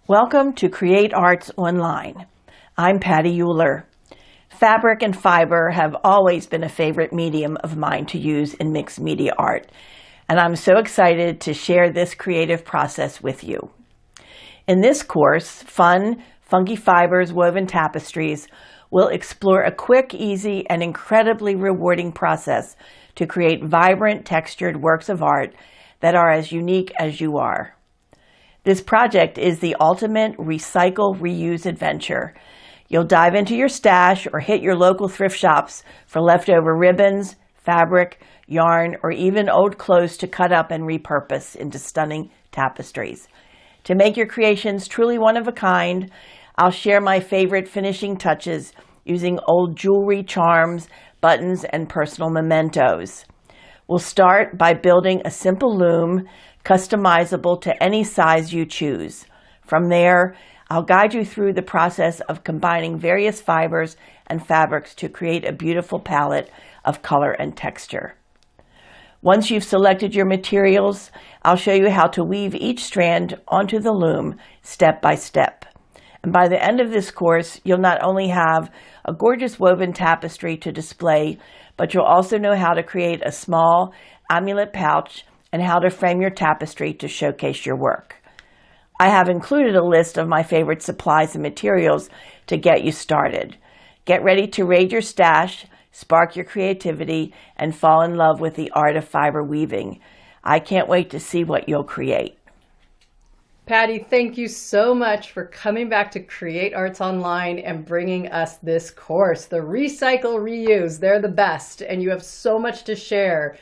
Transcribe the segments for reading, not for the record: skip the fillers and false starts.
Welcome to Create Arts Online. I'm Patti Euler. Fabric and fiber have always been a favorite medium of mine to use in mixed media art, and I'm so excited to share this creative process with you. In this course, Funky Fibers Woven Tapestries will explore a quick, easy, and incredibly rewarding process to create vibrant, textured works of art that are as unique as you are. This project is the ultimate recycle, reuse adventure. You'll dive into your stash or hit your local thrift shops for leftover ribbons, fabric, yarn, or even old clothes to cut up and repurpose into stunning tapestries. To make your creations truly one of a kind, I'll share my favorite finishing touches using old jewelry, charms, buttons, and personal mementos. We'll start by building a simple loom, customizable to any size you choose. From there, I'll guide you through the process of combining various fibers and fabrics to create a beautiful palette of color and texture. Once you've selected your materials, I'll show you how to weave each strand onto the loom step by step. And by the end of this course, you'll not only have a gorgeous woven tapestry to display, but you'll also know how to create a small amulet pouch and how to frame your tapestry to showcase your work. I have included a list of my favorite supplies and materials to get you started. Get ready to raid your stash, spark your creativity, and fall in love with the art of fiber weaving. I can't wait to see what you'll create. Patti, thank you so much for coming back to Create Arts Online and bringing us this course. The recycle, reuse, they're the best, and you have so much to share.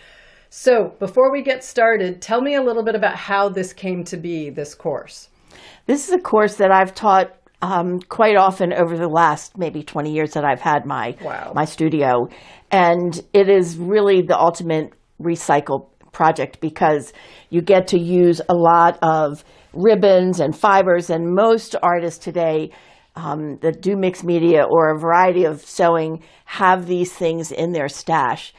So before we get started, tell me a little bit about how this came to be, this course. This is a course that I've taught quite often over the last maybe 20 years that I've had my studio. And it is really the ultimate recycle project because you get to use a lot of ribbons and fibers, and most artists today that do mixed media or a variety of sewing have these things in their stash.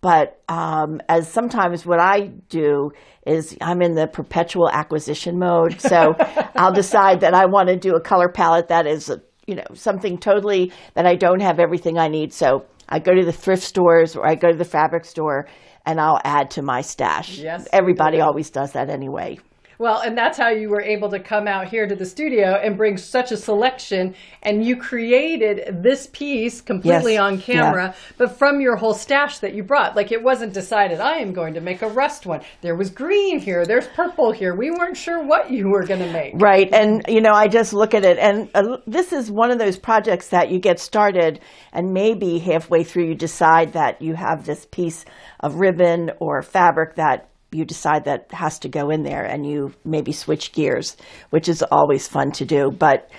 But as sometimes what I do is I'm in the perpetual acquisition mode. So I'll decide that I want to do a color palette that is, something totally that I don't have everything I need. So I go to the thrift stores or I go to the fabric store and I'll add to my stash. Yes, everybody always does that anyway. Well, and that's how you were able to come out here to the studio and bring such a selection. And you created this piece completely on camera, but from your whole stash that you brought. Like, it wasn't decided, I am going to make a rust one. There was green here. There's purple here. We weren't sure what you were going to make. Right. And, I just look at it. And this is one of those projects that you get started and maybe halfway through you decide that you have this piece of ribbon or fabric that you decide that has to go in there and you maybe switch gears, which is always fun to do. But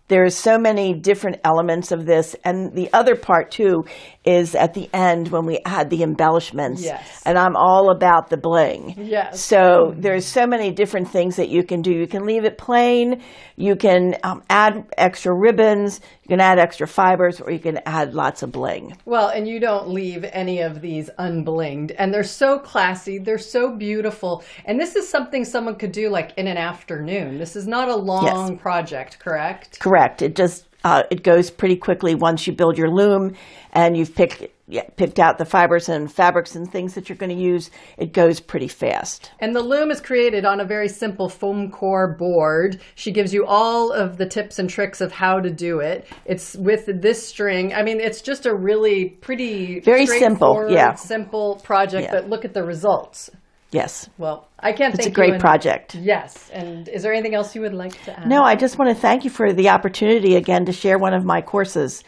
there's so many different elements of this. And the other part, too, is at the end when we add the embellishments. Yes. And I'm all about the bling. Yes. So there's so many different things that you can do. You can leave it plain. You can add extra ribbons. You can add extra fibers, or you can add lots of bling. Well, and you don't leave any of these unblinged. And they're so classy. They're so beautiful. And this is something someone could do like in an afternoon. This is not a long project, correct? Correct. It just it goes pretty quickly once you build your loom and you've picked out the fibers and fabrics and things that you're going to use. It goes pretty fast. And the loom is created on a very simple foam core board. She gives you all of the tips and tricks of how to do it. It's with this string. I mean, it's just a really pretty very simple project, but look at the results. Yes. Well, I can't thank you. It's a great project. Yes. And is there anything else you would like to add? No, I just want to thank you for the opportunity again to share one of my courses.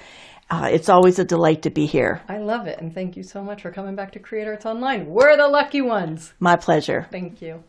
It's always a delight to be here. I love it. And thank you so much for coming back to Create Arts Online. We're the lucky ones. My pleasure. Thank you.